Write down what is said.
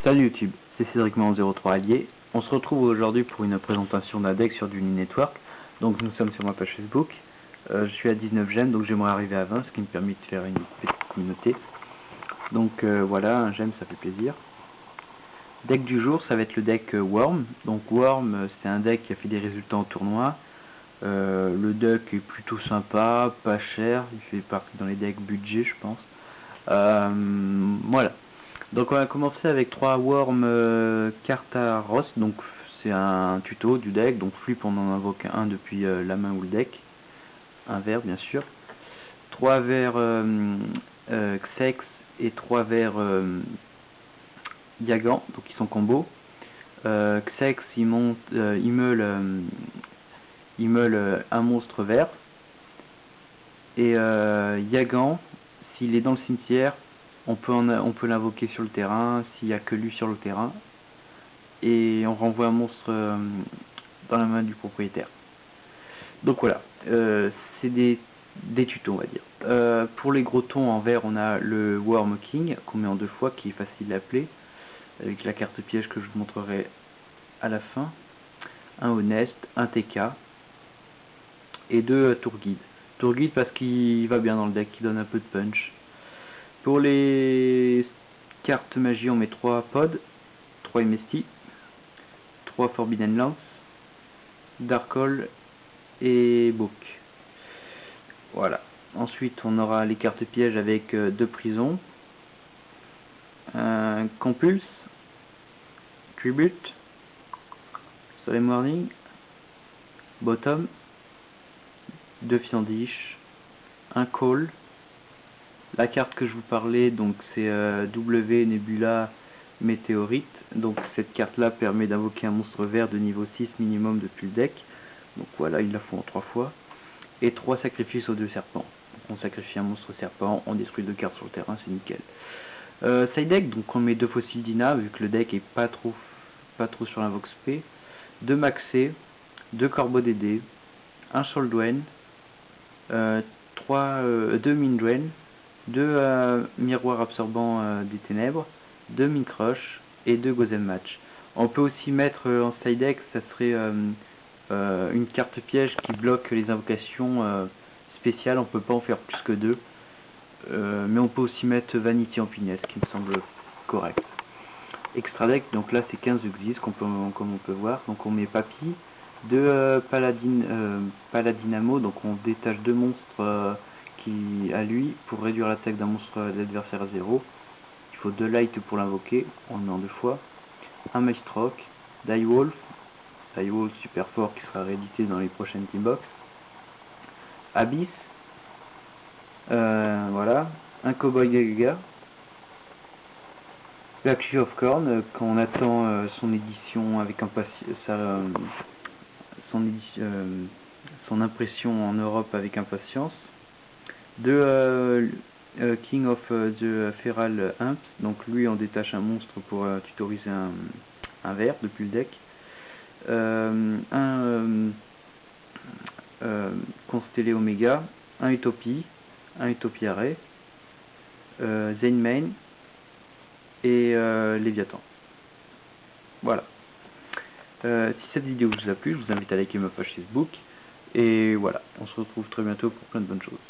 Salut YouTube, c'est Cédric-03 Allier. On se retrouve aujourd'hui pour une présentation d'un deck sur du Network. Donc nous sommes sur ma page Facebook. Je suis à 19 gemmes, donc j'aimerais arriver à 20, ce qui me permet de faire une petite communauté. Donc voilà, un gemme ça fait plaisir. Deck du jour, ça va être le deck Worm. Donc Worm, c'est un deck qui a fait des résultats en tournoi. Le deck est plutôt sympa, pas cher, il fait partie dans les decks budget je pense. Voilà. Donc on va commencer avec 3 Worm Kartaros, donc c'est un tuto du deck, donc flip on en invoque un depuis la main ou le deck, un vert bien sûr, 3 verts Xex et 3 verts Yagan, donc ils sont combo. Xex il meule un monstre vert, et Yagan, s'il est dans le cimetière, on peut l'invoquer sur le terrain, s'il n'y a que lui sur le terrain, et on renvoie un monstre dans la main du propriétaire. Donc voilà, c'est des tutos on va dire. Pour les gros tons en vert, on a le Worm King, qu'on met en 2 fois, qui est facile à appeler, avec la carte piège que je vous montrerai à la fin. Un Honest, un TK, et 2 Tour Guide. Tour Guide parce qu'il va bien dans le deck, il donne un peu de punch. Pour les cartes magie, on met 3 Pod, 3 MST, 3 Forbidden Lance, Dark Hole et Book. Voilà. Ensuite, on aura les cartes pièges avec 2 prisons, un Compulse, Tribute, Solemn Warning, Bottom, 2 Fiendish, un Call. La carte que je vous parlais, donc c'est W Nebula Météorite. Donc cette carte là permet d'invoquer un monstre vert de niveau 6 minimum depuis le deck. Donc voilà, ils la font en 3 fois. Et 3 sacrifices aux 2 serpents. Donc on sacrifie un monstre serpent, on détruit 2 cartes sur le terrain, c'est nickel. Side deck, donc on met 2 fossiles Dina, vu que le deck est pas trop sur l'invox P. 2 Maxé, 2 Corbeau DD, 1 Sholdwen, 2 Mindren, 2 miroirs absorbants des ténèbres, 2 Mincrush et 2 Gozen Match. On peut aussi mettre en side deck, ça serait une carte piège qui bloque les invocations spéciales. On peut pas en faire plus que 2, mais on peut aussi mettre Vanity en finesse, qui me semble correct. Extra deck, donc là c'est 15 Uxis comme on peut voir. Donc on met Papy, 2 Paladinamo, donc on détache 2 monstres qui à lui pour réduire l'attaque d'un monstre d'adversaire à 0. Il faut 2 light pour l'invoquer, on le met en 2 fois. Un Maestroc, Diewolf super fort qui sera réédité dans les prochaines Teambox. Abyss, voilà, un Cowboy Gaga, Black Sheep of Corn, quand on attend son édition avec impatience, son impression en Europe avec impatience. 2 King of the Feral Imps, donc lui on détache un monstre pour tutoriser un vert depuis le deck. Un Constellé Omega, un Utopie Array, Zainmain et Léviathan. Voilà. Si cette vidéo vous a plu, je vous invite à liker ma page Facebook. Et voilà, on se retrouve très bientôt pour plein de bonnes choses.